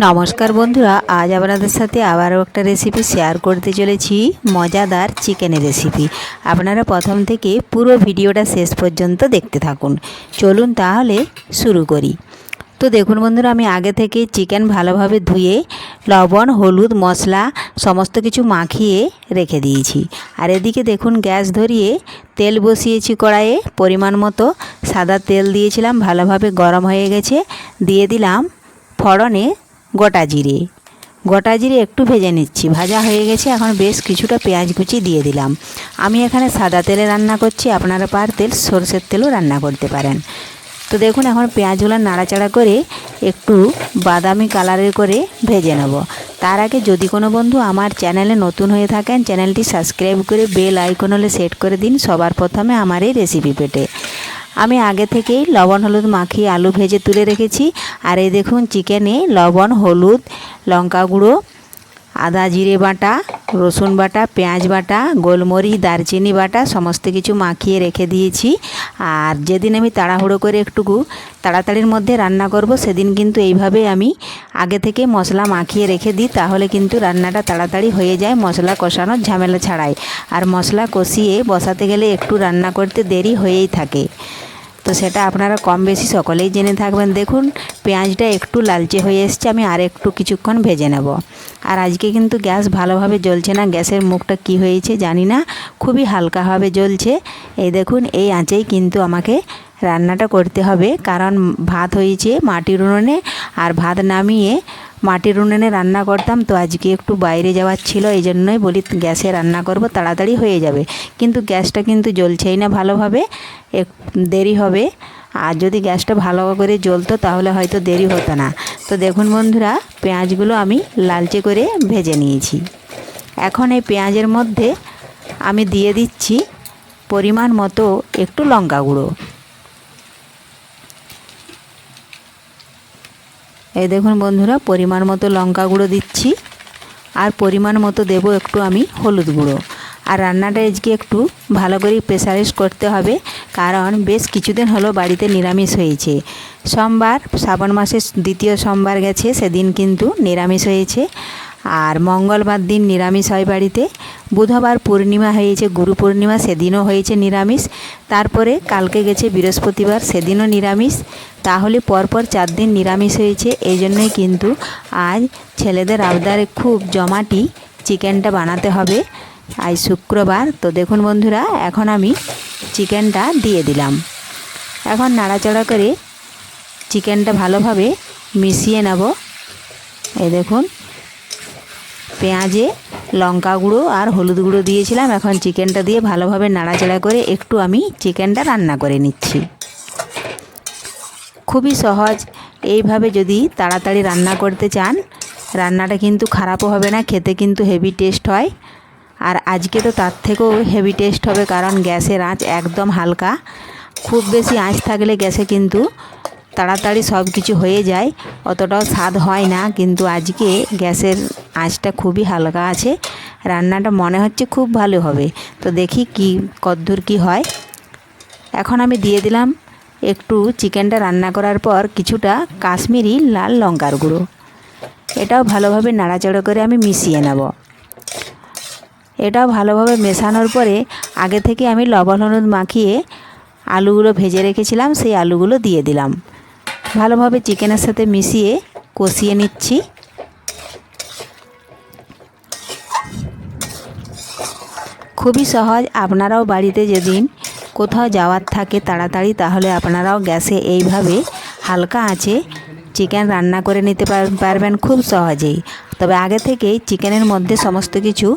নমস্কার বন্ধুরা, আজ আপনাদের সাথে আবারও একটা রেসিপি শেয়ার করতে চলেছি। মজাদার চিকেনের রেসিপি। আপনারা প্রথম থেকে পুরো ভিডিওটা শেষ পর্যন্ত দেখতে থাকুন। চলুন তাহলে শুরু করি। তো দেখুন বন্ধুরা, আমি আগে থেকে চিকেন ভালোভাবে ধুয়ে লবণ, হলুদ, মশলা সমস্ত কিছু মাখিয়ে রেখে দিয়েছি। আর এদিকে দেখুন গ্যাস ধরিয়ে তেল বসিয়েছি কড়াইয়ে। পরিমাণ মতো সাদা তেল দিয়েছিলাম, ভালোভাবে গরম হয়ে গেছে। দিয়ে দিলাম ফোড়নে গোটা জিরে একটু ভেজে নিচ্ছি। ভাজা হয়ে গেছে, এখন বেশ কিছুটা পেঁয়াজ কুচি দিয়ে দিলাম। আমি এখানে সাদা তেলে রান্না করছি, আপনারা পারতেন সরষের তেলও রান্না করতে পারেন। তো দেখুন এখন পেঁয়াজগুলো নাড়াচাড়া করে একটু বাদামি কালারের করে ভেজে নেব। তার আগে যদি কোনো বন্ধু আমার চ্যানেলে নতুন হয়ে থাকেন, চ্যানেলটি সাবস্ক্রাইব করে বেল আইকন হলে সেট করে দিন সবার প্রথমে আমার এই রেসিপি পেতে। আমি আগে থেকেই লবণ হলুদ মাখিয়ে আলু ভেজে তুলে রেখেছি। আর এই দেখুন চিকেনে লবণ, হলুদ, লঙ্কা গুঁড়ো, আদা জিরে বাটা, রসুন বাটা, পেঁয়াজ বাটা, গোলমরিচ, দারচিনি বাটা সমস্ত কিছু মাখিয়ে রেখে দিয়েছি। আর যেদিন আমি তাড়াহুড়ো করে একটুকু তাড়াতাড়ির মধ্যে রান্না করব, সেদিন কিন্তু এইভাবে আমি আগে থেকে মশলা মাখিয়ে রেখে দিই, তাহলে কিন্তু রান্নাটা তাড়াতাড়ি হয়ে যায়, মশলা কষানোর ঝামেলা ছাড়াই। আর মশলা কষিয়ে বসাতে গেলে একটু রান্না করতে দেরি হয়েই থাকে। তো সেটা আপনারা কম বেশি সকলেই জেনে থাকবেন। দেখুন পেঁয়াজটা একটু লালচে হয়ে এসছে, আমি আর একটু কিছুক্ষণ ভেজে নেব। আর আজকে কিন্তু গ্যাস ভালোভাবে জ্বলছে না, গ্যাসের মুখটা কি হয়েছে জানি না, খুবই হালকাভাবে জ্বলছে। এই দেখুন এই আঁচেই কিন্তু আমাকে রান্নাটা করতে হবে, কারণ ভাত হয়েছে মাটির উনুনে। আর ভাত নামিয়ে মাটির উনুনে রান্না করতাম, তো আজকে একটু বাইরে যাওয়ার ছিল, এই জন্যই বলি গ্যাসে রান্না করব, তাড়াতাড়ি হয়ে যাবে। কিন্তু গ্যাসটা কিন্তু জ্বলছেই না ভালোভাবে, দেরি হবে। আর যদি গ্যাসটা ভালো করে জ্বলতো তাহলে হয়তো দেরি হতো না। তো দেখুন বন্ধুরা, পেঁয়াজগুলো আমি লালচে করে ভেজে নিয়েছি। এখন এই পেঁয়াজের মধ্যে আমি দিয়ে দিচ্ছি পরিমাণ মতো একটু লঙ্কা গুঁড়ো। এই দেখুন বন্ধুরা, পরিমাণ মতো লঙ্কা গুঁড়ো দিচ্ছি। আর পরিমাণ মতো দেব একটু আমি হলুদ গুঁড়ো। আর রান্নাটা আজকে একটু ভালো করে প্রেসারাইজ করতে হবে, কারণ বেশ কিছুদিন হলো বাড়িতে নিরামিষ হয়েছে। সোমবার, শ্রাবণ মাসের দ্বিতীয় সোমবার গেছে, সেদিন কিন্তু নিরামিষ হয়েছে। আর মঙ্গলবার দিন নিরামিষ হয় বাড়িতে। বুধবার পূর্ণিমা হয়েছে, গুরু পূর্ণিমা, সেদিনও হয়েছে নিরামিষ। তারপরে কালকে গেছে বৃহস্পতিবার, সেদিনও নিরামিষ। তাহলে পরপর 4 দিন নিরামিষ হয়েছে। এই জন্যই কিন্তু আজ ছেলেদের আবদারে খুব জমাটি চিকেনটা বানাতে হবে, আজ শুক্রবার। তো দেখুন বন্ধুরা, এখন আমি চিকেনটা দিয়ে দিলাম। এখন নাড়াচাড়া করে চিকেনটা ভালোভাবে মিশিয়ে নেব। এই দেখুন পেঁয়াজে লঙ্কা গুঁড়ো আর হলুদ গুঁড়ো দিয়েছিলাম, এখন চিকেনটা দিয়ে ভালোভাবে নাড়াচাড়া করে একটু আমি চিকেনটা রান্না করে নিচ্ছি। খুবই সহজ, এইভাবে যদি তাড়াতাড়ি রান্না করতে চান, রান্নাটা কিন্তু খারাপও হবে না, খেতে কিন্তু হেভি টেস্ট হয়। আর আজকে তো তার থেকেও হেভি টেস্ট হবে, কারণ গ্যাসের আঁচ একদম হালকা। খুব বেশি আঁচ থাকলে গ্যাসে কিন্তু তাড়াতাড়ি সব কিছু হয়ে যায়, অতটাও স্বাদ হয় না। কিন্তু আজকে গ্যাসের আঁচটা খুবই হালকা আছে, রান্নাটা মনে হচ্ছে খুব ভালো হবে। তো দেখি কি কদ্দূর কি হয়। এখন আমি দিয়ে দিলাম একটু চিকেনটা রান্না করার পর কিছুটা কাশ্মীরি লাল লঙ্কার গুঁড়ো। এটাও ভালোভাবে নাড়াচাড়া করে আমি মিশিয়ে নেব। এটাও ভালোভাবে মেশানোর পরে আগে থেকে আমি লবণ হলুদ মাখিয়ে আলুগুলো ভেজে রেখেছিলাম, সেই আলুগুলো দিয়ে দিলাম। ভালোভাবে চিকেনের সাথে মিশিয়ে কষিয়ে নিচ্ছি। খুবই সহজ, আপনারাও বাড়িতে যেদিন কোথাও যাওয়ার থাকে তাড়াতাড়ি, তাহলে আপনারাও গ্যাসে এইভাবে হালকা আঁচে চিকেন রান্না করে নিতে পারবেন খুব সহজেই। তবে আগে থেকেই চিকেনের মধ্যে সমস্ত কিছু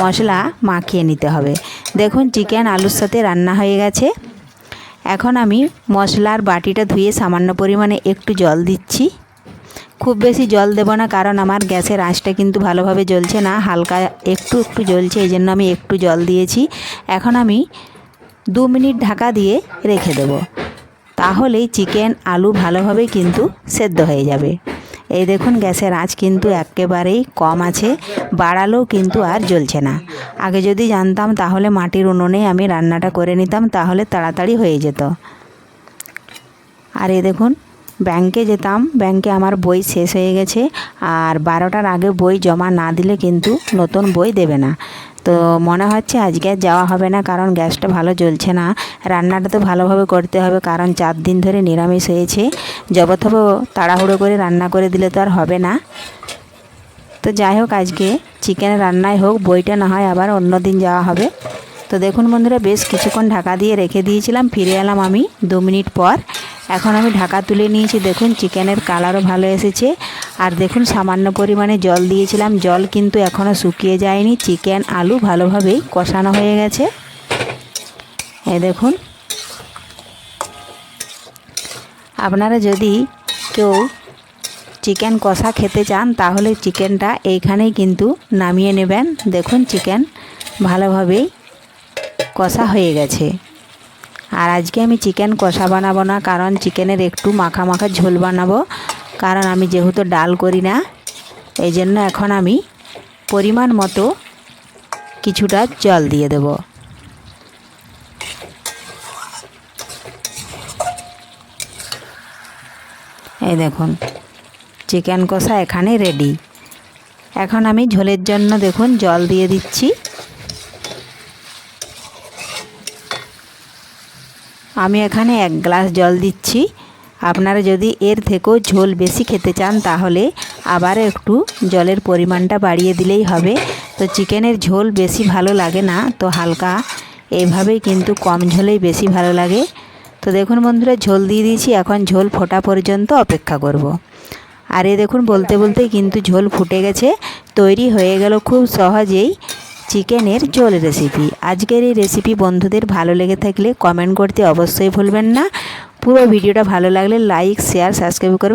মশলা মাখিয়ে নিতে হবে। দেখুন চিকেন আলুর সাথে রান্না হয়ে গেছে। এখন আমি মশলার বাটিটা ধুয়ে সামান্য পরিমাণে একটু জল দিচ্ছি। খুব বেশি জল দেব না, কারণ আমার গ্যাসের আঁচটা কিন্তু ভালোভাবে জ্বলছে না, হালকা একটু একটু জ্বলছে, এই জন্য আমি একটু জল দিয়েছি। এখন আমি 2 মিনিট ঢাকা দিয়ে রেখে দেব, তাহলেই চিকেন আলু ভালোভাবে কিন্তু সেদ্ধ হয়ে যাবে। এই দেখুন গ্যাসের আঁচ কিন্তু একেবারেই কম আছে, বাড়ালেও কিন্তু আর জ্বলছে না। আগে যদি জানতাম তাহলে মাটির উনুনে আমি রান্নাটা করে নিতাম, তাহলে তাড়াতাড়ি হয়ে যেত। আর এই দেখুন ব্যাংকে যেতাম, ব্যাংকে আমার বই শেষ হয়ে গেছে, আর 12টার আগে বই জমা না দিলে কিন্তু নতুন বই দেবে না। তো মনে হচ্ছে আজকে আর যাওয়া হবে না, কারণ গ্যাসটা ভালো জ্বলছে না। রান্নাটা তো ভালোভাবে করতে হবে, কারণ 4 দিন ধরে নিরামিষ হয়েছে। যবথব তাড়াহুড়ো করে রান্না করে দিলে তো আর হবে না। তো যাই হোক, আজকে চিকেন রান্নাই হোক, বইটা না হয় আবার অন্য দিন যাওয়া হবে। তো দেখুন বন্ধুরা, বেশ কিছুক্ষণ ঢাকা দিয়ে রেখে দিয়েছিলাম, ফিরে এলাম আমি 2 মিনিট পর। এখন আমি ঢাকা তুলে নিয়েছি। দেখুন চিকেনের কালারও ভালো এসেছে। আর দেখুন সামান্য পরিমাণে জল দিয়েছিলাম, জল কিন্তু এখনও শুকিয়ে যায়নি। চিকেন আলু ভালোভাবেই কষানো হয়ে গেছে। এই দেখুন, আপনারা যদি কেউ চিকেন কষা খেতে চান তাহলে চিকেনটা এইখানেই কিন্তু নামিয়ে নেবেন। দেখুন চিকেন ভালোভাবেই কষা হয়ে গেছে। আর আজকে আমি চিকেন কষা বানাবো না, কারণ চিকেনের একটু মাখা মাখা ঝোল বানাবো, কারণ আমি যেহেতু ডাল করি না, এই জন্য এখন আমি পরিমাণ মতো কিছুটা জল দিয়ে দেব। এই দেখুন চিকেন কষা এখানে রেডি। এখন আমি ঝোলের জন্য দেখুন জল দিয়ে দিচ্ছি। আমি এখানে 1 গ্লাস জল দিচ্ছি। আপনারা যদি এর থেকেও ঝোল বেশি খেতে চান তাহলে আবার একটু জলের পরিমাণটা বাড়িয়ে দিলেই হবে। তো চিকেনের ঝোল বেশি ভালো লাগে না, তো হালকা এইভাবেই কিন্তু কম ঝোলেই বেশি ভালো লাগে। তো দেখুন বন্ধুরা, ঝোল দিয়ে দিয়েছি, এখন ঝোল ফোটা পর্যন্ত অপেক্ষা করব। আর এই দেখুন বলতে বলতেই কিন্তু ঝোল ফুটে গেছে। তৈরি হয়ে গেল খুব সহজেই চিকেনের ঝোল রেসিপি। আজকের এই রেসিপি বন্ধুদের ভালো লেগে থাকলে কমেন্ট করতে অবশ্যই ভুলবেন না। পুরো ভিডিওটা ভালো লাগলে লাইক, শেয়ার, সাবস্ক্রাইব করবেন।